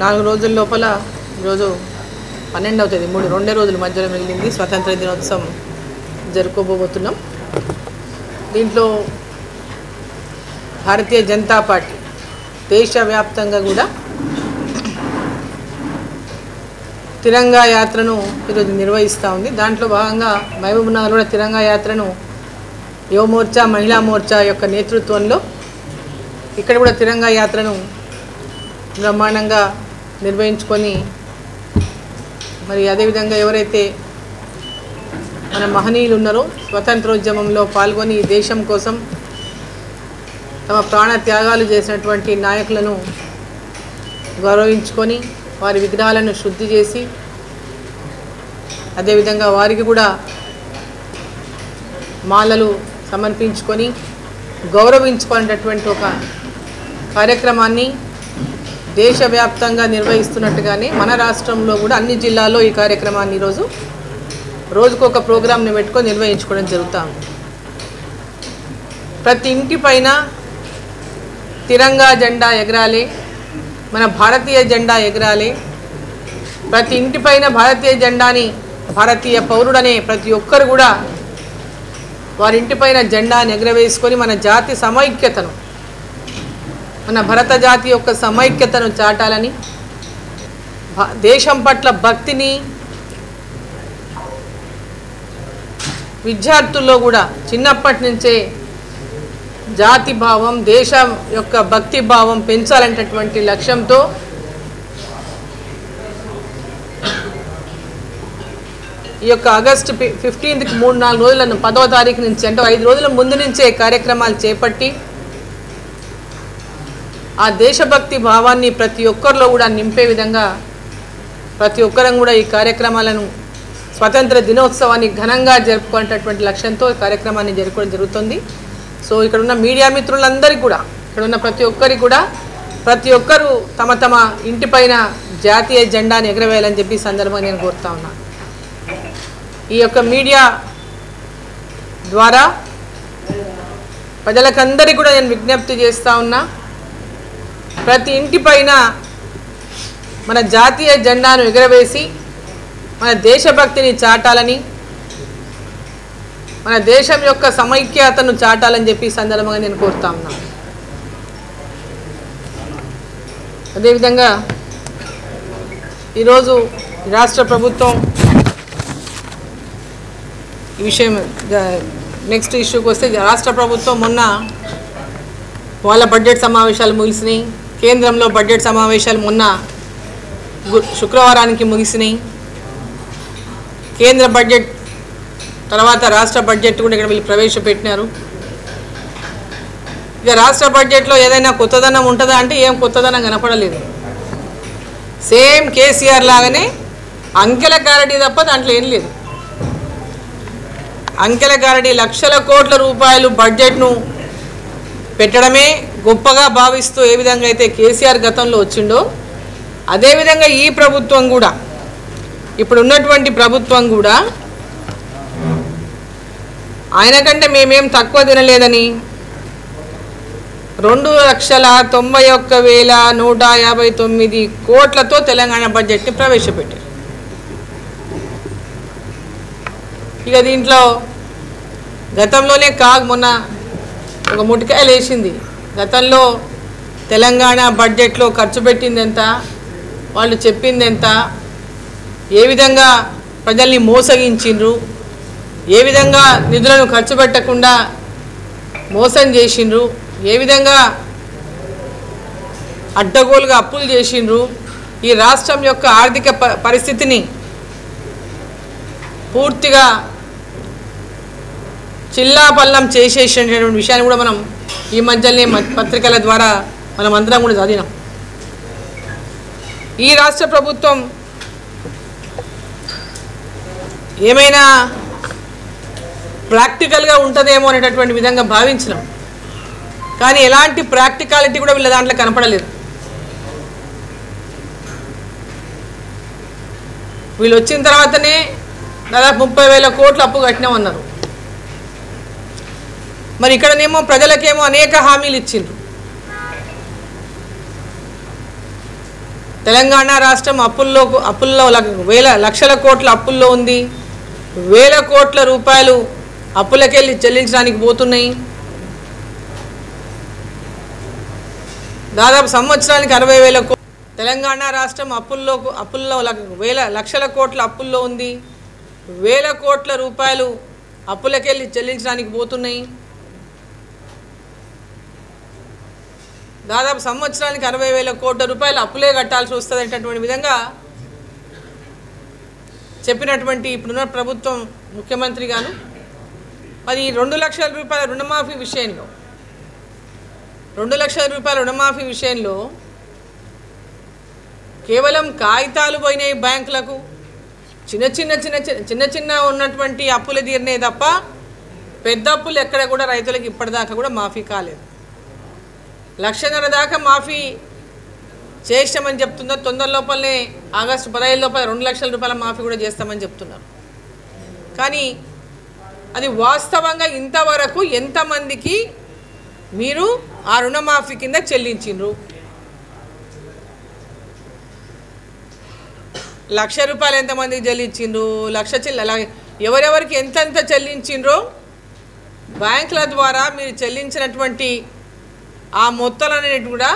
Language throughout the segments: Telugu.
4 రోజుల లోపల ఈరోజు 12వ తేదీ రెండే రోజుల మధ్యలో మిగిలింది స్వతంత్ర దినోత్సవం జరుపుకోబోతున్నాం. దీంట్లో భారతీయ జనతా పార్టీ దేశవ్యాప్తంగా కూడా తిరంగా యాత్రను ఈరోజు నిర్వహిస్తూ ఉంది. దాంట్లో భాగంగా మహబూబ్నగర్ కూడా తిరంగా యాత్రను యువ మోర్చా మహిళా మోర్చా యొక్క నేతృత్వంలో ఇక్కడ కూడా తిరంగా యాత్రను బ్రహ్మాండంగా నిర్వహించుకొని మరి అదేవిధంగా ఎవరైతే మన మహనీయులు ఉన్నారో స్వతంత్రోద్యమంలో పాల్గొని ఈ దేశం కోసం తమ ప్రాణ త్యాగాలు చేసినటువంటి నాయకులను గౌరవించుకొని వారి విగ్రహాలను శుద్ధి చేసి అదేవిధంగా వారికి కూడా మాలలు సమర్పించుకొని గౌరవించుకునేటటువంటి ఒక కార్యక్రమాన్ని దేశవ్యాప్తంగా నిర్వహిస్తున్నట్టుగానే మన రాష్ట్రంలో కూడా అన్ని జిల్లాల్లో ఈ కార్యక్రమాన్ని ఈరోజు రోజుకొక ప్రోగ్రాంని పెట్టుకొని నిర్వహించుకోవడం జరుగుతుంది. ప్రతి ఇంటి పైన తిరంగా జెండా ఎగరాలి, మన భారతీయ జెండా ఎగరాలి. ప్రతి ఇంటి పైన భారతీయ జెండాని భారతీయ పౌరుడనే ప్రతి ఒక్కరు కూడా వారింటి పైన జెండాని ఎగరవేసుకొని మన జాతి సమైక్యతను, మన భరత జాతి యొక్క సమైక్యతను చాటాలని, దేశం పట్ల భక్తిని విద్యార్థుల్లో కూడా చిన్నప్పటి నుంచే జాతి భావం, దేశం యొక్క భక్తి భావం పెంచాలనేటటువంటి లక్ష్యంతో ఈ యొక్క ఆగస్టు 15కి 3-4 రోజులను 10వ తారీఖు నుంచి అంటే 5 రోజుల ముందు నుంచే కార్యక్రమాలు చేపట్టి ఆ దేశభక్తి భావాన్ని ప్రతి ఒక్కరిలో కూడా నింపే విధంగా ప్రతి ఒక్కరం కూడా ఈ కార్యక్రమాలను స్వతంత్ర దినోత్సవాన్ని ఘనంగా జరుపుకునేటటువంటి లక్ష్యంతో ఈ కార్యక్రమాన్ని జరుపుకోవడం జరుగుతుంది. సో ఇక్కడ ఉన్న మీడియా మిత్రులందరికీ కూడా, ఇక్కడ ఉన్న ప్రతి ఒక్కరికి కూడా ప్రతి ఒక్కరూ తమ తమ ఇంటిపైన జాతీయ జెండాని ఎగరవేయాలని చెప్పి సందర్భంగా నేను కోరుతా ఉన్నాను. ఈ యొక్క మీడియా ద్వారా ప్రజలకందరికీ కూడా నేను విజ్ఞప్తి చేస్తూ ఉన్నా, ప్రతి ఇంటిపైన మన జాతీయ జెండాను ఎగరవేసి మన దేశభక్తిని చాటాలని, మన దేశం యొక్క సమైక్యతను చాటాలని చెప్పి సందర్భంగా నేను కోరుతా ఉన్నాను. అదేవిధంగా ఈరోజు రాష్ట్ర ప్రభుత్వం ఈ విషయం నెక్స్ట్ ఇష్యూకి వస్తే, రాష్ట్ర ప్రభుత్వం మొన్న వాళ్ళ బడ్జెట్ సమావేశాలు ముగిసినాయి. కేంద్రంలో బడ్జెట్ సమావేశాలు మొన్న శుక్రవారానికి ముగిసినాయి. కేంద్ర బడ్జెట్ తర్వాత రాష్ట్ర బడ్జెట్ కూడా ఇక్కడ వీళ్ళు ప్రవేశపెట్టినారు. ఇక రాష్ట్ర బడ్జెట్లో ఏదైనా కొత్తదనం ఉంటుందా అంటే ఏం కొత్తదనం కనపడలేదు. సేమ్ కేసీఆర్ లాగానే అంకెల గారడీ తప్ప దాంట్లో ఏం లేదు. అంకెల గారడీ లక్షల కోట్ల రూపాయలు బడ్జెట్ను పెట్టడమే గొప్పగా భావిస్తూ ఏ విధంగా అయితే కేసీఆర్ గతంలో వచ్చిండో అదేవిధంగా ఈ ప్రభుత్వం కూడా, ఇప్పుడు ఉన్నటువంటి ప్రభుత్వం కూడా ఆయన కంటే మేమేం తక్కువ తినలేదని 2,91,159 కోట్లతో తెలంగాణ బడ్జెట్ని ప్రవేశపెట్టారు. ఇక దీంట్లో గతంలోనే మొన్న ఒక ముటికాయలు వేసింది. గతంలో తెలంగాణ బడ్జెట్లో ఖర్చు పెట్టింది ఎంత, వాళ్ళు చెప్పింది ఎంత, ఏ విధంగా ప్రజల్ని మోసగించిండ్రు, ఏ విధంగా నిధులను ఖర్చు పెట్టకుండా మోసం చేసిండ్రు, ఏ విధంగా అడ్డగోలుగా అప్పులు చేసిండ్రు, ఈ రాష్ట్రం యొక్క ఆర్థిక పరిస్థితిని పూర్తిగా చిల్లాపల్లం చేసేసినటువంటి విషయాన్ని కూడా మనం ఈ మధ్యనే పత్రికల ద్వారా మనం అందరం కూడా చదివినాం. ఈ రాష్ట్ర ప్రభుత్వం ఏమైనా ప్రాక్టికల్గా ఉంటుందేమో అనేటటువంటి విధంగా భావించినాం. కానీ ఎలాంటి ప్రాక్టికాలిటీ కూడా వీళ్ళ దాంట్లో కనపడలేదు. వీళ్ళు వచ్చిన తర్వాతనే దాదాపు 30,000 కోట్లు అప్పు కట్టినామన్నారు. మరి ఇక్కడనేమో ప్రజలకేమో అనేక హామీలు ఇచ్చిండ్రు. తెలంగాణ రాష్ట్రం అప్పుల్లో లక్షల కోట్ల అప్పుల్లో ఉంది. వేల కోట్ల రూపాయలు అప్పులకెళ్ళి చెల్లించడానికి పోతున్నాయి. దాదాపు సంవత్సరానికి 60,000 కోట్లు. తెలంగాణ రాష్ట్రం అప్పుల్లో లక్షల కోట్ల అప్పుల్లో ఉంది. వేల కోట్ల రూపాయలు అప్పులకెళ్ళి చెల్లించడానికి పోతున్నాయి. దాదాపు సంవత్సరానికి 60,000 కోట్ల రూపాయలు అప్పులే కట్టాల్సి వస్తుందనేటటువంటి విధంగా చెప్పినటువంటి ఇప్పుడున్న ప్రభుత్వం ముఖ్యమంత్రి గారు మరి 2 లక్షల రూపాయల రుణమాఫీ విషయంలో 2 లక్షల రూపాయల రుణమాఫీ విషయంలో కేవలం కాగితాలు పోయినాయి బ్యాంకులకు, చిన్న చిన్న ఉన్నటువంటి అప్పులు తీరినాయి తప్ప పెద్ద అప్పులు ఎక్కడ కూడా రైతులకు ఇప్పటిదాకా కూడా మాఫీ కాలేదు. 1.5 లక్షల దాకా మాఫీ చేస్తామని చెప్తున్నారు. తొందర లోపలనే ఆగస్టు 15 లోపల 2 లక్షల రూపాయల మాఫీ కూడా చేస్తామని చెప్తున్నారు. కానీ అది వాస్తవంగా ఇంతవరకు ఎంతమందికి మీరు ఆ రుణమాఫీ కింద చెల్లించిండ్రు? 1 లక్ష రూపాయలు ఎంతమందికి చెల్లించిండ్రు? ఎవరెవరికి ఎంతెంత చెల్లించిండ్రో బ్యాంకుల ద్వారా మీరు చెల్లించినటువంటి ఆ మొత్తాలన్నిటి కూడా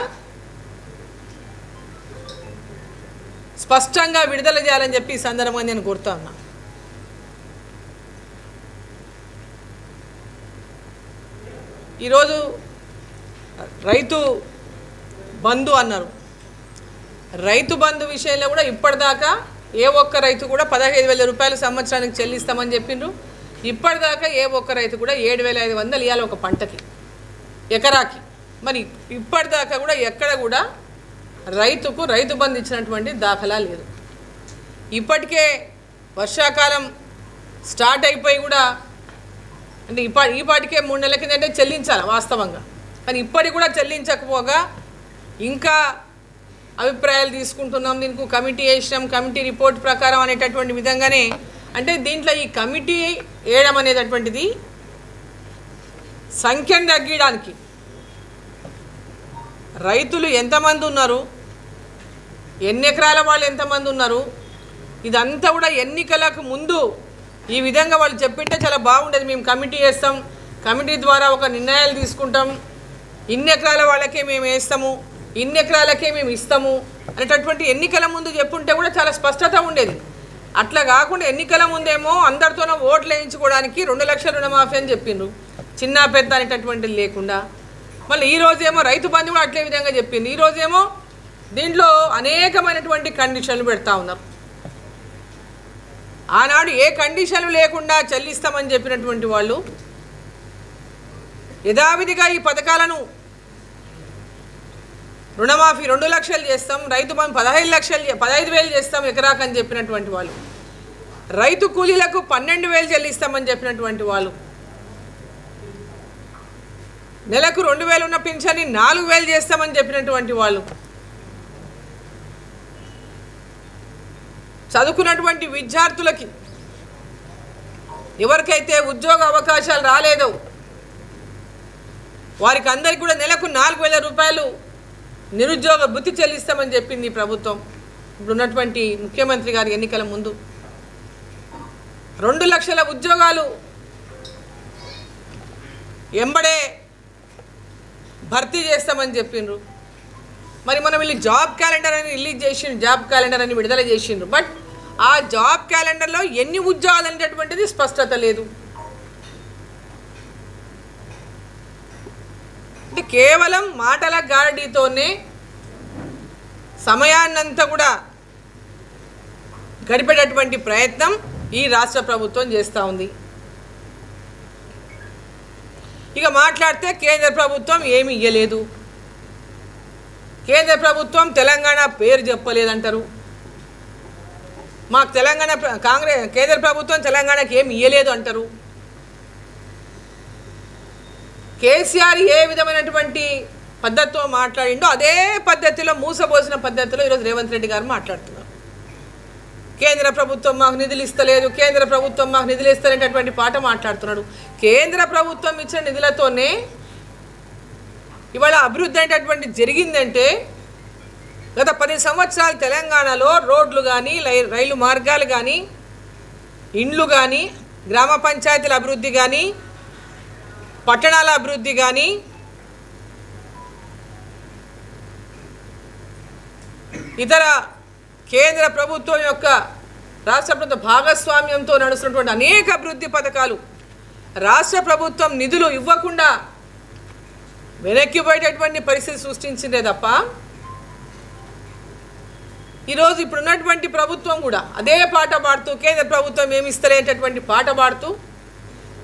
స్పష్టంగా విడుదల చేయాలని చెప్పి ఈ సందర్భంగా నేను కోరుతా ఉన్నా. ఈరోజు రైతు బంధు అన్నారు. రైతు బంధు విషయంలో కూడా ఇప్పటిదాకా ఏ ఒక్క రైతు కూడా 15,000 రూపాయలు సంవత్సరానికి చెల్లిస్తామని చెప్పిండ్రు. ఇప్పటిదాకా ఏ ఒక్క రైతు కూడా 7,500 ఇవ్వాలి ఒక పంటకి, ఎకరాకి. మరి ఇప్పటిదాకా కూడా ఎక్కడ కూడా రైతుకు రైతు బంధు ఇచ్చినటువంటి దాఖలా లేదు. ఇప్పటికే వర్షాకాలం స్టార్ట్ అయిపోయి కూడా అంటే ఈపాటికే 3 నెలల కిందంటే చెల్లించాలి వాస్తవంగా. కానీ ఇప్పటికి కూడా చెల్లించకపోగా ఇంకా అభిప్రాయాలు తీసుకుంటున్నాం, దీనికి కమిటీ వేసినాం, కమిటీ రిపోర్ట్ ప్రకారం అనేటటువంటి విధంగానే. అంటే దీంట్లో ఈ కమిటీ వేయడం అనేటటువంటిది సంఖ్యను తగ్గించడానికి, రైతులు ఎంతమంది ఉన్నారు, ఎన్ని ఎకరాల వాళ్ళు ఎంతమంది ఉన్నారు, ఇదంతా కూడా ఎన్నికలకు ముందు ఈ విధంగా వాళ్ళు చెప్పింటే చాలా బాగుండేది. మేము కమిటీ వేస్తాం, కమిటీ ద్వారా ఒక నిర్ణయాలు తీసుకుంటాం, ఇన్ని ఎకరాల వాళ్ళకే మేము వేస్తాము, ఇన్ని ఎకరాలకే మేము ఇస్తాము అనేటటువంటి ఎన్నికల ముందు చెప్పుంటే కూడా చాలా స్పష్టత ఉండేది. అట్లా కాకుండా ఎన్నికల ముందేమో అందరితోనూ ఓట్లు వేయించుకోవడానికి 2 లక్షల రుణమాఫీ అని చెప్పిండ్రు, చిన్న పెద్ద అనేటటువంటిది లేకుండా. మళ్ళీ ఈరోజేమో రైతు బంధు కూడా అట్లే విధంగా చెప్పింది. ఈరోజేమో దీంట్లో అనేకమైనటువంటి కండిషన్లు పెడతా ఉన్నారు. ఆనాడు ఏ కండిషన్లు లేకుండా చెల్లిస్తామని చెప్పినటువంటి వాళ్ళు యథావిధిగా ఈ పథకాలను రుణమాఫీ 2 లక్షలు చేస్తాం, రైతు బంధు 15,000 చేస్తాం ఎకరాకు అని చెప్పినటువంటి వాళ్ళు, రైతు కూలీలకు 12,000 చెల్లిస్తామని చెప్పినటువంటి వాళ్ళు, నెలకు 2,000 ఉన్న పింఛన్ని 4,000 చేస్తామని చెప్పినటువంటి వాళ్ళు, చదువుకున్నటువంటి విద్యార్థులకి ఎవరికైతే ఉద్యోగ అవకాశాలు రాలేదో వారికి అందరికీ కూడా నెలకు 4,000 రూపాయలు నిరుద్యోగ భృతి చెల్లిస్తామని చెప్పింది ప్రభుత్వం. ఇప్పుడున్నటువంటి ముఖ్యమంత్రి గారి ఎన్నికల ముందు 2 లక్షల ఉద్యోగాలు ఎంబడే భర్తీ చేస్తామని చెప్పిండ్రు. మరి మనం వీళ్ళు జాబ్ క్యాలెండర్ అని రిలీజ్ చేసిండ్రు, జాబ్ క్యాలెండర్ అని విడుదల చేసిండ్రు. బట్ ఆ జాబ్ క్యాలెండర్లో ఎన్ని ఉద్యోగాలు అనేటటువంటిది స్పష్టత లేదు. అంటే కేవలం మాటల గారడీతోనే సమయాన్నంతా కూడా గడిపేటటువంటి ప్రయత్నం ఈ రాష్ట్ర ప్రభుత్వం చేస్తూ ఉంది. ఇక మాట్లాడితే కేంద్ర ప్రభుత్వం ఏమి ఇయ్యలేదు, కేంద్ర ప్రభుత్వం తెలంగాణ పేరు చెప్పలేదంటారు. మాకు కేంద్ర ప్రభుత్వం తెలంగాణకి ఏమి ఇయ్యలేదు అంటారు. కేసీఆర్ ఏ విధమైనటువంటి పద్ధతితో మాట్లాడిండో అదే పద్ధతిలో, మూసపోసిన పద్ధతిలో ఈరోజు రేవంత్ రెడ్డి గారు మాట్లాడుతున్నారు. కేంద్ర ప్రభుత్వం మాకు నిధులు ఇస్తలేదు, కేంద్ర ప్రభుత్వం మాకు నిధులు ఇస్తలేనటువంటి పాట మాట్లాడుతున్నాడు. కేంద్ర ప్రభుత్వం ఇచ్చిన నిధులతోనే ఇవాళ అభివృద్ధి అనేటటువంటి జరిగిందంటే గత 10 సంవత్సరాలు తెలంగాణలో రోడ్లు కానీ రైలు మార్గాలు కానీ ఇండ్లు కానీ గ్రామ పంచాయతీల అభివృద్ధి కానీ పట్టణాల అభివృద్ధి కానీ ఇతర కేంద్ర ప్రభుత్వం యొక్క రాష్ట్ర ప్రభుత్వ భాగస్వామ్యంతో నడుస్తున్నటువంటి అనేక అభివృద్ధి పథకాలు రాష్ట్ర ప్రభుత్వం నిధులు ఇవ్వకుండా వెనక్కిపోయేటటువంటి పరిస్థితి సృష్టించిందే తప్ప ఈరోజు ఇప్పుడున్నటువంటి ప్రభుత్వం కూడా అదే పాట పాడుతూ కేంద్ర ప్రభుత్వం ఏమి ఇస్తలేటటువంటి పాట పాడుతూ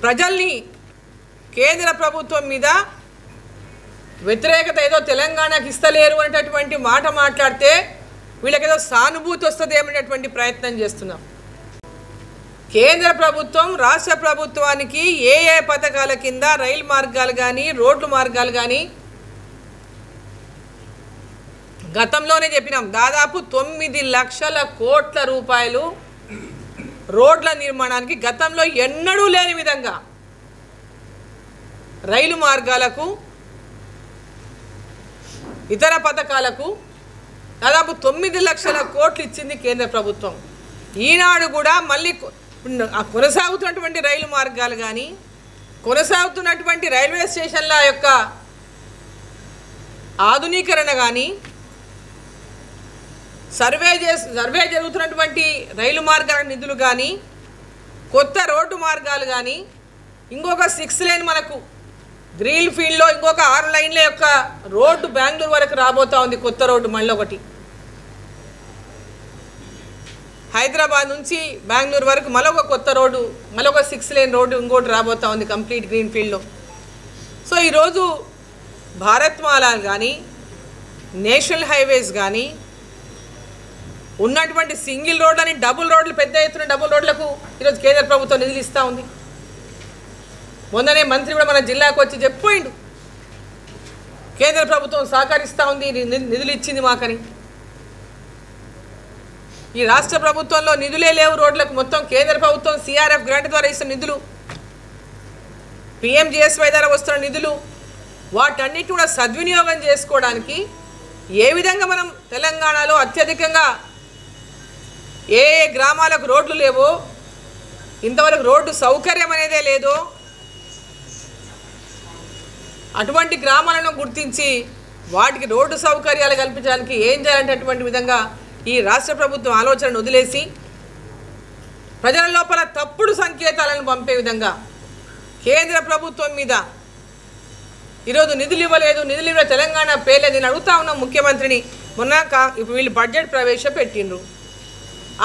ప్రజల్ని కేంద్ర ప్రభుత్వం మీద వ్యతిరేకత ఏదో తెలంగాణకి ఇస్తలేరు అనేటటువంటి మాట మాట్లాడితే వీళ్ళకేదో సానుభూతి వస్తుందేమనేటువంటి ప్రయత్నం చేస్తున్నాం. కేంద్ర ప్రభుత్వం రాష్ట్ర ప్రభుత్వానికి ఏ ఏ పథకాల కింద రైలు మార్గాలు కానీ రోడ్లు మార్గాలు కానీ గతంలోనే చెప్పినాం దాదాపు 9 లక్షల కోట్ల రూపాయలు రోడ్ల నిర్మాణానికి గతంలో ఎన్నడూ లేని విధంగా రైలు మార్గాలకు ఇతర పథకాలకు దాదాపు 9 లక్షల కోట్లు ఇచ్చింది కేంద్ర ప్రభుత్వం. ఈనాడు కూడా మళ్ళీ కొనసాగుతున్నటువంటి రైలు మార్గాలు కానీ కొనసాగుతున్నటువంటి రైల్వే స్టేషన్ల యొక్క ఆధునీకరణ కానీ సర్వే జరుగుతున్నటువంటి రైలు మార్గాల నిధులు కానీ కొత్త రోడ్డు మార్గాలు కానీ ఇంకొక 6 లేన్ మనకు గ్రీన్ ఫీల్డ్లో ఇంకొక 6 లైన్ల యొక్క రోడ్డు బెంగళూరు వరకు రాబోతా ఉంది. కొత్త రోడ్డు మళ్ళీ ఒకటి హైదరాబాద్ నుంచి బెంగళూరు వరకు మరొక కొత్త రోడ్డు మరొక 6 లేన్ రోడ్డు ఇంకోటి రాబోతా ఉంది కంప్లీట్ గ్రీన్ ఫీల్డ్లో. సో ఈరోజు భారత్మాల కానీ నేషనల్ హైవేస్ కానీ ఉన్నటువంటి సింగిల్ రోడ్లని డబుల్ రోడ్లు పెద్ద ఎత్తున డబుల్ రోడ్లకు ఈరోజు కేంద్ర ప్రభుత్వం నిధులు ఇస్తూ ఉంది. మొన్ననే మంత్రి కూడా మన జిల్లాకు వచ్చి చెప్పిపోయిండు కేంద్ర ప్రభుత్వం సహకరిస్తూ ఉంది నిధులు ఇచ్చింది మాకని. ఈ రాష్ట్ర ప్రభుత్వంలో నిధులే లేవు రోడ్లకు, మొత్తం కేంద్ర ప్రభుత్వం సిఆర్ఎఫ్ గ్రాంట్ ద్వారా ఇస్తున్న నిధులు పిఎంజిఎస్వై ద్వారా వస్తున్న నిధులు వాటన్నిటి కూడా సద్వినియోగం చేసుకోవడానికి ఏ విధంగా మనం తెలంగాణలో అత్యధికంగా ఏ గ్రామాలకు రోడ్లు లేవో ఇంతవరకు రోడ్డు సౌకర్యం అనేదే లేదో అటువంటి గ్రామాలను గుర్తించి వాటికి రోడ్డు సౌకర్యాలు కల్పించడానికి ఏం చేయాలనేటటువంటి విధంగా ఈ రాష్ట్ర ప్రభుత్వం ఆలోచనను వదిలేసి ప్రజల లోపల తప్పుడు సంకేతాలను పంపే విధంగా కేంద్ర ప్రభుత్వం మీద ఈరోజు నిధులు ఇవ్వలేదు తెలంగాణ పేర్లేదు నేను అడుగుతా ఉన్నాం ముఖ్యమంత్రిని. మొన్న ఇప్పుడు వీళ్ళు బడ్జెట్ ప్రవేశపెట్టిండ్రు,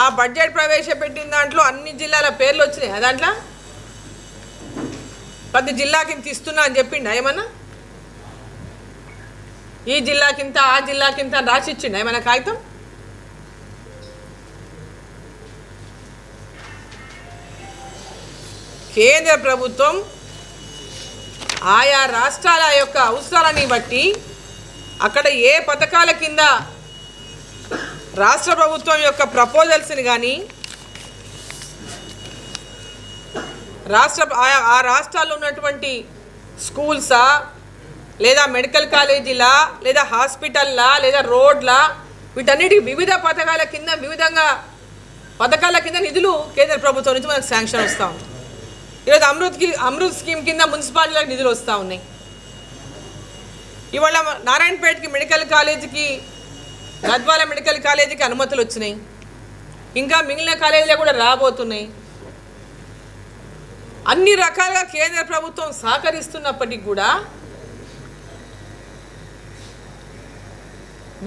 ఆ బడ్జెట్ ప్రవేశపెట్టిన దాంట్లో అన్ని జిల్లాల పేర్లు వచ్చినాయి. దాంట్లో ప్రతి జిల్లాకింత ఇస్తున్నా అని చెప్పిండు ఏమన్నా, ఈ జిల్లాకింత ఆ జిల్లాకింత అని రాసిచ్చిండు ఏమన్నా కాగితం? కేంద్ర ప్రభుత్వం ఆయా రాష్ట్రాల యొక్క అవసరాలని బట్టి అక్కడ ఏ పథకాల కింద రాష్ట్ర ప్రభుత్వం యొక్క ప్రపోజల్స్ని కానీ ఆ రాష్ట్రాల్లో ఉన్నటువంటి స్కూల్సా లేదా మెడికల్ కాలేజీలా లేదా హాస్పిటల్లా లేదా రోడ్లా వీటన్నిటికి వివిధ పథకాల కింద నిధులు కేంద్ర ప్రభుత్వం నుంచి మనకు శాంక్షన్ వస్తూ ఉంది. ఈరోజు అమృత్ స్కీమ్ కింద మున్సిపాలిటీలకు నిధులు వస్తూ ఉన్నాయి. ఇవాళ నారాయణపేటకి మెడికల్ కాలేజీకి గద్వాల మెడికల్ కాలేజీకి అనుమతులు వచ్చినాయి, ఇంకా మిగిలిన కాలేజీలో కూడా రాబోతున్నాయి. అన్ని రకాలుగా కేంద్ర ప్రభుత్వం సహకరిస్తున్నప్పటికీ కూడా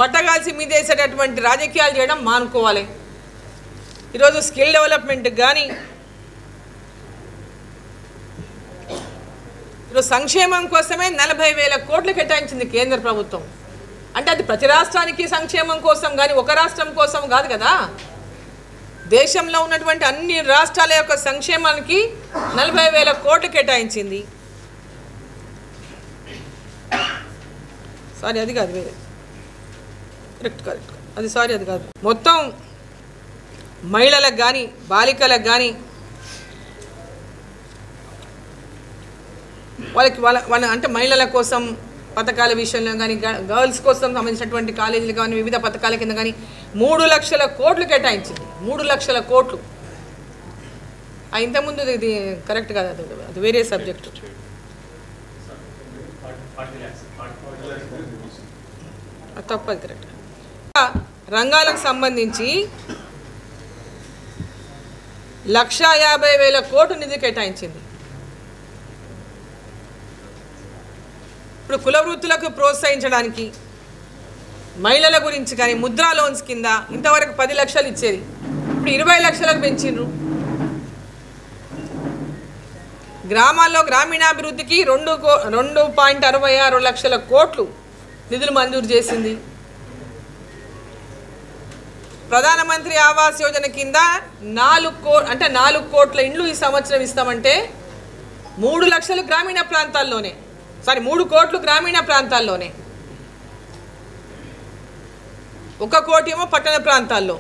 బట్టగాల్సి మీదేసేటటువంటి రాజకీయాలు చేయడం మానుకోవాలి. ఈరోజు స్కిల్ డెవలప్మెంట్ కానీ ఈరోజు సంక్షేమం కోసమే 40,000 కోట్లు కేటాయించింది కేంద్ర ప్రభుత్వం. అంటే అది ప్రతి రాష్ట్రానికి సంక్షేమం కోసం కానీ ఒక రాష్ట్రం కోసం కాదు కదా, దేశంలో ఉన్నటువంటి అన్ని రాష్ట్రాల యొక్క సంక్షేమానికి 40,000 కోట్లు కేటాయించింది. సారీ అది కాదు, వేరే కరెక్ట్ అది సారీ అది కాదు. మొత్తం మహిళలకు కానీ బాలికలకు కానీ వాళ్ళ అంటే మహిళల కోసం పథకాల విషయంలో కానీ గర్ల్స్ కోసం సంబంధించినటువంటి కాలేజీలు కానీ వివిధ పథకాల కింద కానీ 3 లక్షల కోట్లు కేటాయించింది. 3 లక్షల కోట్లు. ఇంతకుముందు ఇది కరెక్ట్ కాదు, అది వేరే సబ్జెక్టు. తప్పది కరెక్ట్. రంగాలకు సంబంధించి 1,50,000 కోట్లు నిధి కేటాయించింది. ఇప్పుడు కుల వృత్తులకు ప్రోత్సహించడానికి మహిళల గురించి కానీ ముద్రా లోన్స్ కింద ఇంతవరకు 10 లక్షలు ఇచ్చేది, ఇప్పుడు 20 లక్షలకు పెంచిండ్రు. గ్రామాల్లో గ్రామీణాభివృద్ధికి 2.66 లక్షల కోట్లు నిధులు మంజూరు చేసింది. ప్రధానమంత్రి ఆవాస్ యోజన కింద 4 కోట్ల ఇండ్లు ఈ సంవత్సరం ఇస్తామంటే 3 లక్షలు గ్రామీణ ప్రాంతాల్లోనే, 3 కోట్లు గ్రామీణ ప్రాంతాల్లోనే, 1 కోటి ఏమో పట్టణ ప్రాంతాల్లో.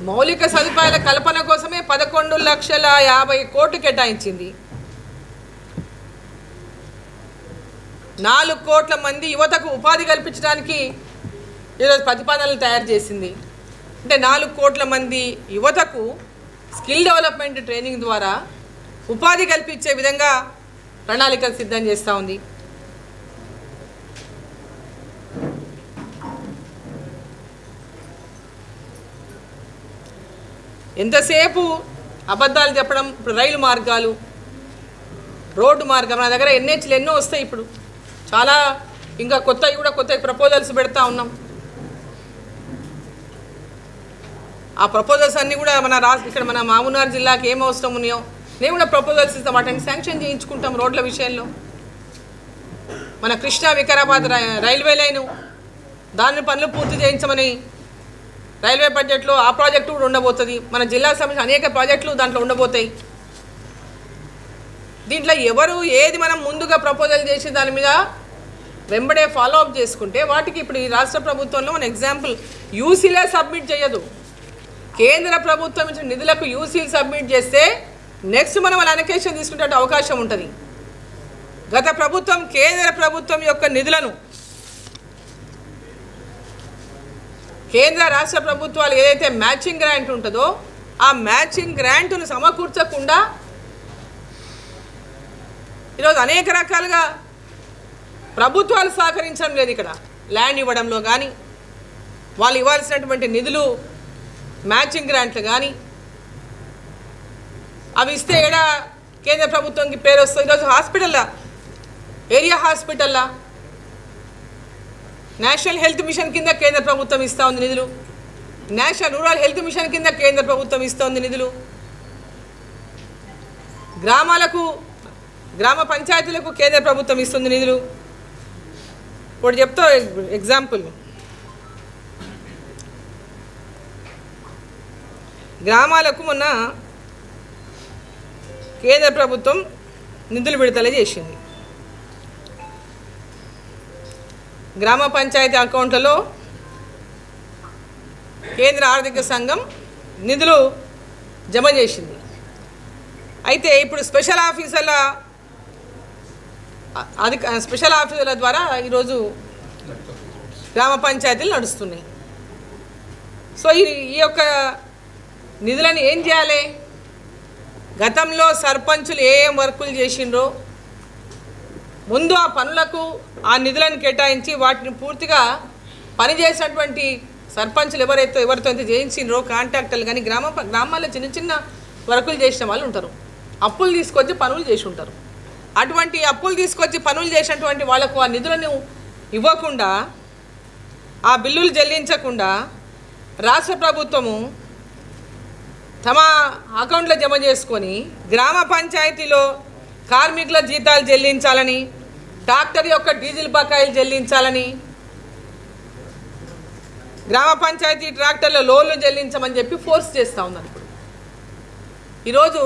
మౌలిక సదుపాయాల కల్పన కోసమే 11,50,000 కోట్లు కేటాయించింది. 4 కోట్ల మంది యువతకు ఉపాధి కల్పించడానికి ఈరోజు ప్రతిపాదనలు తయారు చేసింది. అంటే 4 కోట్ల మంది యువతకు స్కిల్ డెవలప్మెంట్ ట్రైనింగ్ ద్వారా ఉపాధి కల్పించే విధంగా ప్రణాళికలు సిద్ధం చేస్తూ ఉంది. ఎంతసేపు అబద్ధాలు చెప్పడం. ఇప్పుడు రైలు మార్గాలు, రోడ్డు మార్గం, మన దగ్గర ఎన్హెచ్లు ఎన్నో వస్తాయి. ఇప్పుడు చాలా ఇంకా కొత్త ప్రపోజల్స్ పెడతా ఉన్నాం. ఆ ప్రపోజల్స్ అన్నీ కూడా ఇక్కడ మన మామూనార్ జిల్లాకి ఏం అవసరం ఉన్నాయో నేను కూడా ప్రపోజల్స్ ఇస్తాం, వాటిని శాంక్షన్ చేయించుకుంటాం. రోడ్ల విషయంలో మన కృష్ణా వికారాబాద్ రైల్వే లైను దాని పనులు పూర్తి చేయించమని రైల్వే బడ్జెట్లో ఆ ప్రాజెక్టు కూడా ఉండబోతుంది. మన జిల్లాకు సంబంధించిన అనేక ప్రాజెక్టులు దాంట్లో ఉండబోతాయి. దీంట్లో ఎవరు ఏది మనం ముందుగా ప్రపోజల్ చేసి దాని మీద వెంబడే ఫాలో అప్ చేసుకుంటే వాటికి ఇప్పుడు ఈ రాష్ట్ర ప్రభుత్వంలో మన ఎగ్జాంపుల్ యూసీలే సబ్మిట్ చేయదు. కేంద్ర ప్రభుత్వం ఇచ్చిన నిధులకు యూసీలు సబ్మిట్ చేస్తే నెక్స్ట్ మనం వాళ్ళ అలొకేషన్ తీసుకునే అవకాశం ఉంటుంది. గత ప్రభుత్వం కేంద్ర ప్రభుత్వం యొక్క నిధులను కేంద్ర రాష్ట్ర ప్రభుత్వాలు ఏదైతే మ్యాచింగ్ గ్రాంట్ ఉంటుందో ఆ మ్యాచింగ్ గ్రాంట్ను సమకూర్చకుండా ఈరోజు అనేక రకాలుగా ప్రభుత్వాలు సహకరించడం లేదు. ఇక్కడ ల్యాండ్ ఇవ్వడంలో కానీ వాళ్ళు ఇవ్వాల్సినటువంటి నిధులు మ్యాచింగ్ గ్రాంట్లు కానీ అవి ఇస్తే ఏడా కేంద్ర ప్రభుత్వంకి పేరు వస్తుంది. ఈరోజు హాస్పిటల్లా, ఏరియా హాస్పిటల్లా నేషనల్ హెల్త్ మిషన్ కింద కేంద్ర ప్రభుత్వం ఇస్తూ ఉంది నిధులు, నేషనల్ రూరల్ హెల్త్ మిషన్ కింద కేంద్ర ప్రభుత్వం ఇస్తూ ఉంది నిధులు, గ్రామ పంచాయతీలకు కేంద్ర ప్రభుత్వం ఇస్తుంది నిధులు. ఇప్పుడు చెప్తా ఎగ్జాంపుల్, గ్రామాలకు మొన్న కేంద్ర ప్రభుత్వం నిధులు విడుదల చేసింది. గ్రామ పంచాయతీ అకౌంట్లలో కేంద్ర ఆర్థిక సంఘం నిధులు జమ చేసింది. అయితే ఇప్పుడు స్పెషల్ ఆఫీసర్ల ద్వారా ఈరోజు గ్రామ పంచాయతీలు నడుస్తున్నాయి. సో ఈ యొక్క నిధులను ఏం చేయాలి? గతంలో సర్పంచులు ఏం వర్కులు చేసిండ్రో ముందు ఆ పనులకు ఆ నిధులను కేటాయించి వాటిని పూర్తిగా పనిచేసినటువంటి సర్పంచులు ఎవరితో అయితే చేయించిండ్రో కాంట్రాక్టర్లు కానీ గ్రామాల్లో చిన్న చిన్న వర్కులు చేసిన వాళ్ళు ఉంటారు. అప్పులు తీసుకొచ్చి పనులు చేసి ఉంటారు. అటువంటి అప్పులు తీసుకొచ్చి పనులు చేసినటువంటి వాళ్లకు ఆ నిధులను ఇవ్వకుండా, ఆ బిల్లులు చెల్లించకుండా రాష్ట్ర ప్రభుత్వము తమ అకౌంట్లో జమ చేసుకొని గ్రామ పంచాయతీలో కార్మికుల జీతాలు చెల్లించాలని, ట్రాక్టర్ యొక్క డీజిల్ బకాయిలు చెల్లించాలని, గ్రామ పంచాయతీ ట్రాక్టర్ల లోన్లు చెల్లించమని చెప్పి ఫోర్స్ చేస్తూ ఉన్నారు. ఇప్పుడు ఈరోజు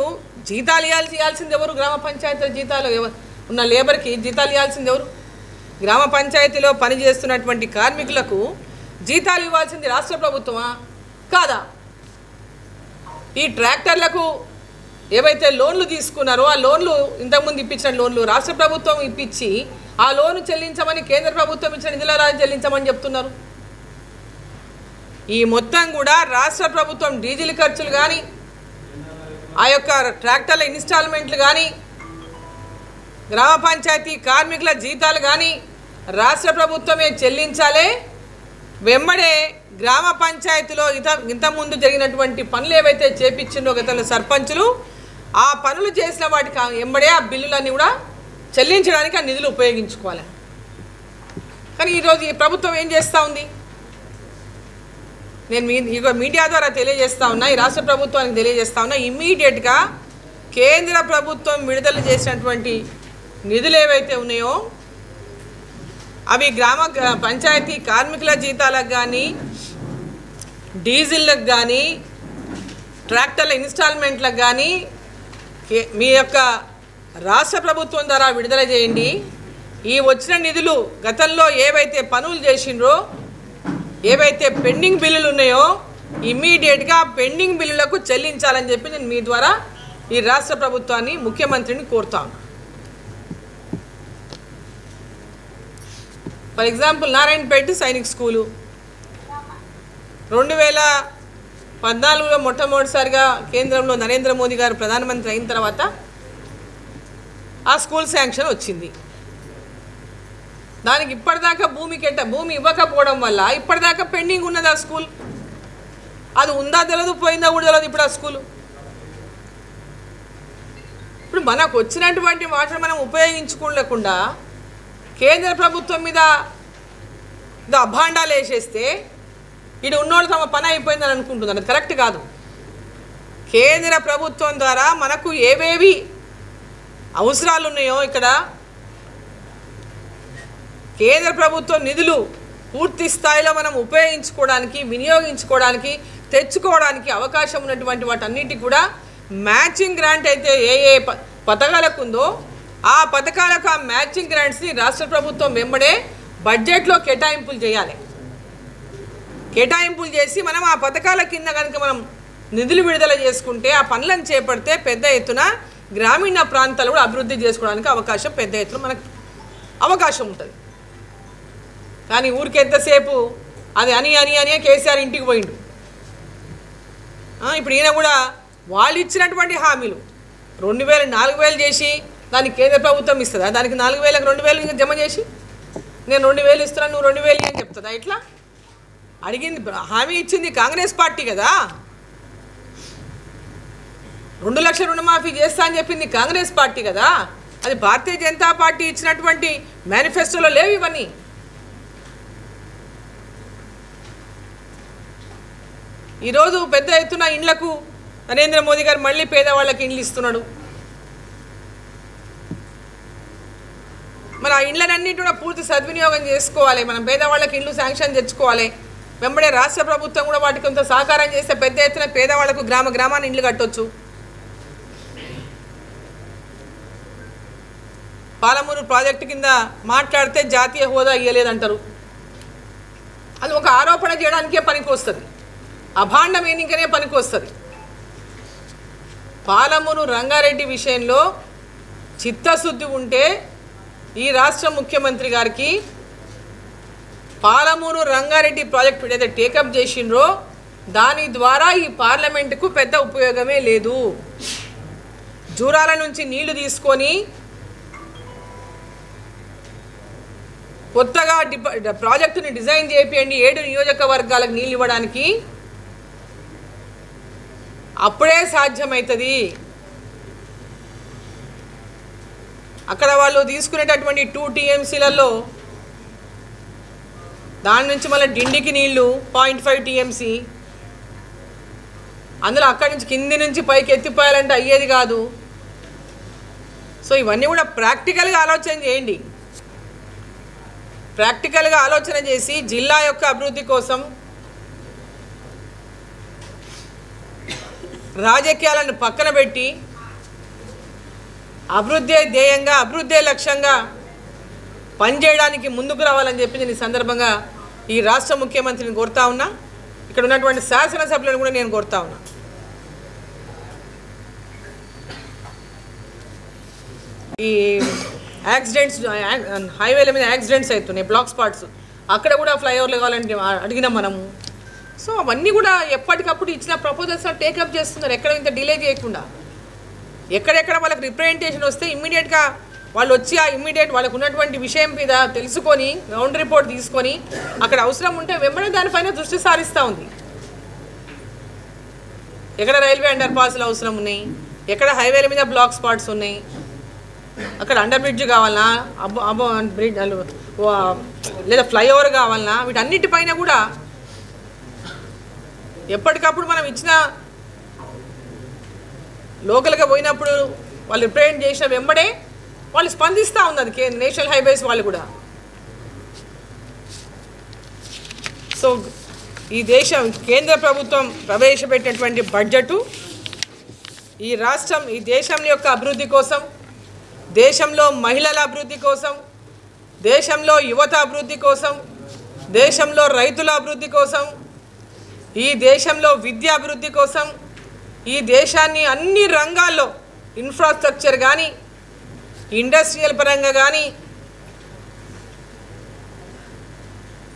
జీతాలు ఇవ్వాల్సింది ఎవరు? గ్రామ పంచాయతీల జీతాలు ఉన్న లేబర్కి జీతాలు ఇవ్వాల్సింది ఎవరు? గ్రామ పంచాయతీలో పనిచేస్తున్నటువంటి కార్మికులకు జీతాలు ఇవ్వాల్సింది రాష్ట్ర ప్రభుత్వమా కాదా? ఈ ట్రాక్టర్లకు ఏవైతే లోన్లు తీసుకున్నారో ఆ లోన్లు ఇంతకుముందు ఇప్పించిన లోన్లు రాష్ట్ర ప్రభుత్వం ఇప్పించి ఆ లోను చెల్లించమని కేంద్ర ప్రభుత్వం ఇచ్చిన నిధుల చెల్లించమని చెప్తున్నారు. ఈ మొత్తం కూడా రాష్ట్ర ప్రభుత్వం డీజిల్ ఖర్చులు కానీ ఆ యొక్క ట్రాక్టర్ల ఇన్స్టాల్మెంట్లు కానీ గ్రామ పంచాయతీ కార్మికుల జీతాలు కానీ రాష్ట్ర ప్రభుత్వమే చెల్లించాలి. వెంబడే గ్రామ పంచాయతీలో ఇంతకుముందు జరిగినటువంటి పనులు ఏవైతే చేపించిందో గతంలో సర్పంచులు ఆ పనులు చేసిన వాటికి వెంబడే ఆ బిల్లులన్నీ కూడా చెల్లించడానికి ఆ నిధులు ఉపయోగించుకోవాలి. కానీ ఈరోజు ఈ ప్రభుత్వం ఏం చేస్తూ ఉంది? నేను మీడియా ద్వారా తెలియజేస్తా ఉన్నా, ఈ రాష్ట్ర ప్రభుత్వానికి తెలియజేస్తా ఉన్నా, ఇమ్మీడియట్గా కేంద్ర ప్రభుత్వం విడుదల చేసినటువంటి నిధులు ఏవైతే ఉన్నాయో అవి గ్రామ పంచాయతీ కార్మికుల జీతాలకు కానీ డీజిల్లకు కానీ ట్రాక్టర్ల ఇన్స్టాల్మెంట్లకు కానీ మీ యొక్క రాష్ట్ర ప్రభుత్వం ద్వారా విడుదల చేయండి. ఈ వచ్చిన నిధులు గతంలో ఏవైతే పనులు చేసిండ్రో ఏవైతే పెండింగ్ బిల్లులు ఉన్నాయో ఇమ్మీడియట్గా పెండింగ్ బిల్లులకు చెల్లించాలని చెప్పి నేను మీ ద్వారా ఈ రాష్ట్ర ప్రభుత్వాన్ని ముఖ్యమంత్రిని కోరుతాను. For example Narayanpet Sainik school 2014లో మొట్టమొదటిసారిగా కేంద్రంలో నరేంద్ర మోదీ గారు ప్రధానమంత్రి అయిన తర్వాత ఆ స్కూల్ శాంక్షన్ వచ్చింది. దానికి ఇప్పటిదాకా భూమి ఇవ్వకపోవడం వల్ల ఇప్పటిదాకా పెండింగ్ ఉన్నది ఆ స్కూల్. అది ఉందా తెలియదు, పోయిందా కూడా తెలియదు ఇప్పుడు ఆ స్కూలు. ఇప్పుడు మనకు వచ్చినటువంటి వాటిని మనం ఉపయోగించుకోలేకుండా కేంద్ర ప్రభుత్వం మీద అభాండాలు వేసేస్తే ఇటు ఉన్నోళ్ళు తమ పని అయిపోయిందని అనుకుంటున్నారు. అది కరెక్ట్ కాదు. కేంద్ర ప్రభుత్వం ద్వారా మనకు ఏవేవి అవసరాలు ఉన్నాయో ఇక్కడ కేంద్ర ప్రభుత్వం నిధులు పూర్తి స్థాయిలో మనం ఉపయోగించుకోవడానికి, వినియోగించుకోవడానికి, తెచ్చుకోవడానికి అవకాశం ఉన్నటువంటి వాటన్నిటికి కూడా మ్యాచింగ్ గ్రాంట్ అయితే ఏ పథకాలకు ఉందో ఆ పథకాలకు ఆ మ్యాచింగ్ గ్రాంట్స్ని రాష్ట్ర ప్రభుత్వం వెంబడే బడ్జెట్లో కేటాయింపులు చేయాలి. కేటాయింపులు చేసి మనం ఆ పథకాల కింద కనుక మనం నిధులు విడుదల చేసుకుంటే ఆ పనులను చేపడితే పెద్ద ఎత్తున గ్రామీణ ప్రాంతాలు కూడా అభివృద్ధి చేసుకోవడానికి పెద్ద ఎత్తున మనకు అవకాశం ఉంటుంది. కానీ ఊరికి ఎంతసేపు అది అని కేసీఆర్ ఇంటికి పోయిండు. ఇప్పుడు ఈయన కూడా వాళ్ళు ఇచ్చినటువంటి హామీలు 2000 4000 చేసి దానికి కేంద్ర ప్రభుత్వం ఇస్తుందా? దానికి 4000కి 2000 ఇంకా జమ చేసి నేను 2000 ఇస్తున్నాను నువ్వు 2000 అని చెప్తుందా? ఇట్లా అడిగింది హామీ ఇచ్చింది కాంగ్రెస్ పార్టీ కదా. 2 లక్షల రుణమాఫీ చేస్తా అని చెప్పింది కాంగ్రెస్ పార్టీ కదా. అది భారతీయ జనతా పార్టీ ఇచ్చినటువంటి మేనిఫెస్టోలో లేవు ఇవన్నీ. ఈరోజు పెద్ద ఎత్తున ఇండ్లకు నరేంద్ర మోదీ గారు మళ్ళీ పేదవాళ్ళకి ఇండ్లు ఇస్తున్నాడు. మరి ఆ ఇండ్లన్నింటి కూడా పూర్తి సద్వినియోగం చేసుకోవాలి. మనం పేదవాళ్ళకి ఇండ్లు శాంక్షన్ తెచ్చుకోవాలి. వెంబడే రాష్ట్ర ప్రభుత్వం కూడా వాటికి కొంత సహకారం చేస్తే పెద్ద ఎత్తున పేదవాళ్లకు గ్రామాన్ని ఇండ్లు కట్టొచ్చు. పాలమూరు ప్రాజెక్టు కింద మాట్లాడితే జాతీయ హోదా ఇవ్వలేదంటారు. అది ఒక ఆరోపణ చేయడానికే పనికి వస్తుంది, అభాండం ఎన్నికనే పనికి వస్తుంది. పాలమూరు రంగారెడ్డి విషయంలో చిత్తశుద్ధి ఉంటే ఈ రాష్ట్ర ముఖ్యమంత్రి గారికి పాలమూరు రంగారెడ్డి ప్రాజెక్టు ఏదైతే టేకప్ చేసిండ్రో దాని ద్వారా ఈ పార్లమెంటుకు పెద్ద ఉపయోగమే లేదు. జూరాల నుంచి నీళ్లు తీసుకొని కొత్తగా ప్రాజెక్టుని డిజైన్ చేయండి 7 నియోజకవర్గాలకు నీళ్ళు ఇవ్వడానికి, అప్పుడే సాధ్యమవుతుంది. అక్కడ వాళ్ళు తీసుకునేటటువంటి 2 TMCలలో దాని నుంచి మళ్ళీ డిండికి నీళ్లు 0.5 TMC, అందులో అక్కడి నుంచి కింది నుంచి పైకి ఎత్తిపోయాలంటే అయ్యేది కాదు. సో ఇవన్నీ కూడా ప్రాక్టికల్గా ఆలోచన చేయండి. ప్రాక్టికల్గా ఆలోచన చేసి జిల్లా యొక్క అభివృద్ధి కోసం రాజకీయాలను పక్కన పెట్టి అభివృద్ధి ధ్యేయంగా, అభివృద్ధి లక్ష్యంగా పనిచేయడానికి ముందుకు రావాలని చెప్పి నేను ఈ సందర్భంగా ఈ రాష్ట్ర ముఖ్యమంత్రిని కోరుతా ఉన్నా. ఇక్కడ ఉన్నటువంటి శాసనసభ్యులను కూడా నేను కోరుతా ఉన్నా. ఈ యాక్సిడెంట్స్ హైవేల మీద యాక్సిడెంట్స్ అవుతున్నాయి, బ్లాక్ స్పాట్స్, అక్కడ కూడా ఫ్లైఓవర్లు కావాలంటే అడిగినాం మనము. సో అవన్నీ కూడా ఎప్పటికప్పుడు ఇచ్చిన ప్రపోజల్స్ టేకప్ చేస్తున్నారు, ఎక్కడ ఇంత డిలే చేయకుండా. ఎక్కడెక్కడ వాళ్ళకి రిప్రజెంటేషన్ వస్తే ఇమ్మీడియట్గా వాళ్ళు వచ్చి ఆ ఇమ్మీడియట్ వాళ్ళకు ఉన్నటువంటి విషయం మీద తెలుసుకొని గ్రౌండ్ రిపోర్ట్ తీసుకొని అక్కడ అవసరం ఉంటే వెంబడే దానిపైన దృష్టి సారిస్తూ ఉంది. ఎక్కడ రైల్వే అండర్ పాస్లు అవసరం ఉన్నాయి, ఎక్కడ హైవేల మీద బ్లాక్ స్పాట్స్ ఉన్నాయి, అక్కడ అండర్ బ్రిడ్జ్ కావాలన్నా, అబో బ్రిడ్జ్ లేదా ఫ్లైఓవర్ కావాలన్నా, వీటన్నిటిపైన కూడా ఎప్పటికప్పుడు మనం ఇచ్చిన లోకల్గా పోయినప్పుడు వాళ్ళు రిప్రజెంట్ చేసిన వెంబడే వాళ్ళు స్పందిస్తూ ఉన్నది నేషనల్ హైవేస్ వాళ్ళు కూడా. సో ఈ కేంద్ర ప్రభుత్వం ప్రవేశపెట్టినటువంటి బడ్జెటు ఈ రాష్ట్రం, ఈ దేశం యొక్క అభివృద్ధి కోసం, దేశంలో మహిళల అభివృద్ధి కోసం, దేశంలో యువత అభివృద్ధి కోసం, దేశంలో రైతుల అభివృద్ధి కోసం, ఈ దేశంలో విద్య అభివృద్ధి కోసం, ఈ దేశాన్ని అన్ని రంగాల్లో ఇన్ఫ్రాస్ట్రక్చర్ కానీ, ఇండస్ట్రియల్ పరంగా కానీ,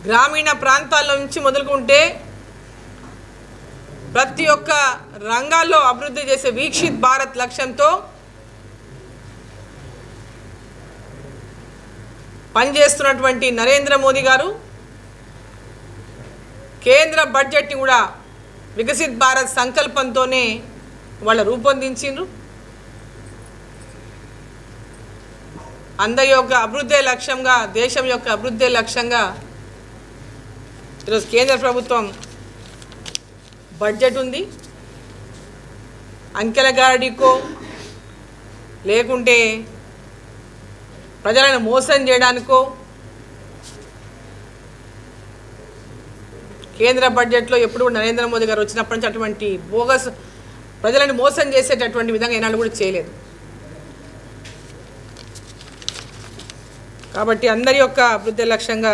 గ్రామీణ ప్రాంతాల నుంచి మొదలుకుంటే ప్రతి ఒక్క రంగాల్లో అభివృద్ధి చేసే వీక్షిత్ భారత్ లక్ష్యంతో పనిచేస్తున్నటువంటి నరేంద్ర మోదీ గారు కేంద్ర బడ్జెట్ని కూడా వికసిత్ భారత్ సంకల్పంతోనే వాళ్ళ రూపొందించిండ్రు. అందరి యొక్క అభివృద్ధి లక్ష్యంగా, దేశం యొక్క అభివృద్ధి లక్ష్యంగా ఈరోజు కేంద్ర ప్రభుత్వం బడ్జెట్ ఉంది. అంకెల గారడీకో లేకుంటే ప్రజలను మోసం చేయడానికో కేంద్ర బడ్జెట్లో ఎప్పుడు నరేంద్ర మోదీ గారు వచ్చినప్పటి నుంచి అటువంటి బోగస్ ప్రజలను మోసం చేసేటటువంటి విధంగా ఏనాడు కూడా చేయలేదు. కాబట్టి అందరి యొక్క అభివృద్ధి లక్ష్యంగా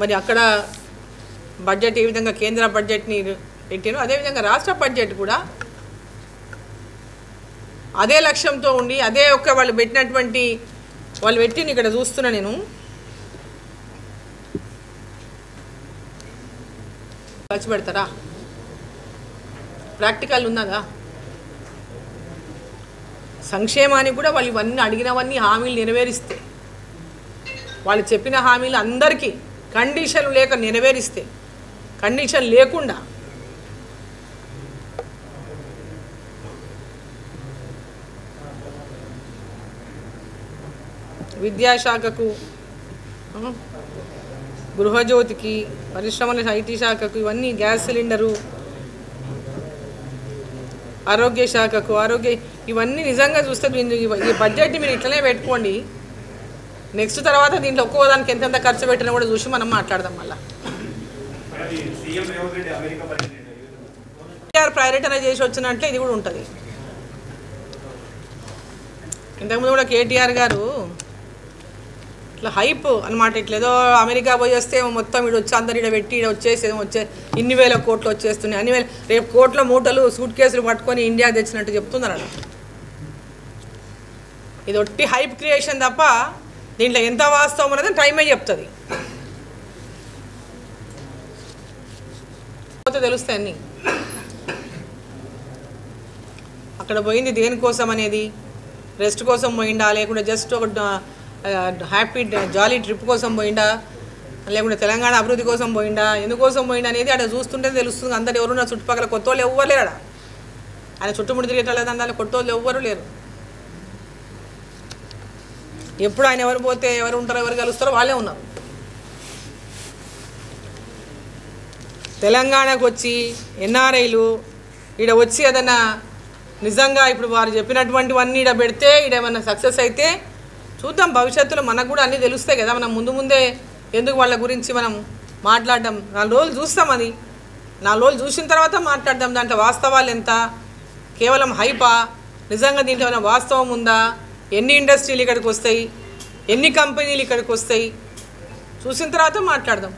మరి అక్కడ బడ్జెట్ ఏ విధంగా కేంద్ర బడ్జెట్ని పెట్టారో అదేవిధంగా రాష్ట్ర బడ్జెట్ కూడా అదే లక్ష్యంతో ఉండి అదే ఒక్క వాళ్ళు పెట్టింది ఇక్కడ చూస్తున్నా నేను. ఖర్చు పెడతారా? ప్రాక్టికల్ ఉన్నదా? సంక్షేమానికి కూడా వాళ్ళు ఇవన్నీ అడిగినవన్నీ హామీలు నెరవేరిస్తే, వాళ్ళు చెప్పిన హామీలు అందరికీ కండిషన్ లేక నెరవేరిస్తే, కండిషన్ లేకుండా విద్యాశాఖకు, గృహజ్యోతికి, పరిశ్రమల ఐటీ శాఖకు, ఇవన్నీ గ్యాస్ సిలిండరు, ఆరోగ్య శాఖకు, ఇవన్నీ నిజంగా చూస్తే ఈ బడ్జెట్ని మీరు ఇట్లనే పెట్టుకోండి. నెక్స్ట్ తర్వాత దీంట్లో ఒక్కోదానికి ఎంతెంత ఖర్చు పెట్టినా కూడా చూసి మనం మాట్లాడదాం. మళ్ళీ ప్రయారిటైజ్ చేసి వచ్చినట్లే ఇది కూడా ఉంటుంది. ఇంతకుముందు కూడా కేటీఆర్ గారు ఇట్లా హైప్ అనమాట, ఇట్లేదో అమెరికా పోయి వస్తే మొత్తం ఇటు వచ్చి అందరు ఇక్కడ పెట్టి వచ్చే ఇన్ని వేల కోట్లు వచ్చేస్తున్నాయి, అన్ని వేల రేపు కోట్ల మూటలు సూట్ కేసులు పట్టుకొని ఇండియా తెచ్చినట్టు చెప్తున్నారు. అలా ఇది ఒట్టి హైప్ క్రియేషన్ తప్ప దీంట్లో ఎంత వాస్తవం అనేది టైమే చెప్తుంది, తెలుస్తాయి అన్నీ. అక్కడ పోయింది దేనికోసం అనేది, రెస్ట్ కోసం పోయిందా, లేకుంటే జస్ట్ ఒక హ్యాపీ జాలీ ట్రిప్ కోసం పోయిందా, లేకుంటే తెలంగాణ అభివృద్ధి కోసం పోయిందా, ఎందుకోసం పోయిందా అనేది అక్కడ చూస్తుంటే తెలుస్తుంది. అందరు ఎవరున్నారు చుట్టుపక్కల, కొత్త వాళ్ళు ఎవ్వరు లేరు. అక్కడ ఆయన చుట్టుముడి తిరిగేటలేదు, అందులో కొత్త వాళ్ళు ఎవ్వరు లేరు. ఎప్పుడు ఆయన ఎవరు పోతే ఎవరు ఉంటారో ఎవరు కలుస్తారో వాళ్ళే ఉన్నారు. తెలంగాణకు వచ్చి ఎన్ఆర్ఐలు ఈడ వచ్చి ఏదన్నా నిజంగా ఇప్పుడు వారు చెప్పినటువంటివన్నీ ఈడ పెడితే ఈడేమన్నా సక్సెస్ అయితే చూద్దాం. భవిష్యత్తులో మనకు కూడా అన్నీ తెలుస్తాయి కదా. మనం ముందే ఎందుకు వాళ్ళ గురించి మనం మాట్లాడడం, 4 రోజులు చూస్తాం. అది 4 రోజులు చూసిన తర్వాత మాట్లాడదాం. దాంట్లో వాస్తవాలు ఎంత, కేవలం హైపా, నిజంగా దీంట్లో ఏమైనా వాస్తవం ఉందా, ఎన్ని ఇండస్ట్రీలు ఇక్కడికి వస్తాయి, ఎన్ని కంపెనీలు ఇక్కడికి వస్తాయి, చూసిన తర్వాత మాట్లాడదాం.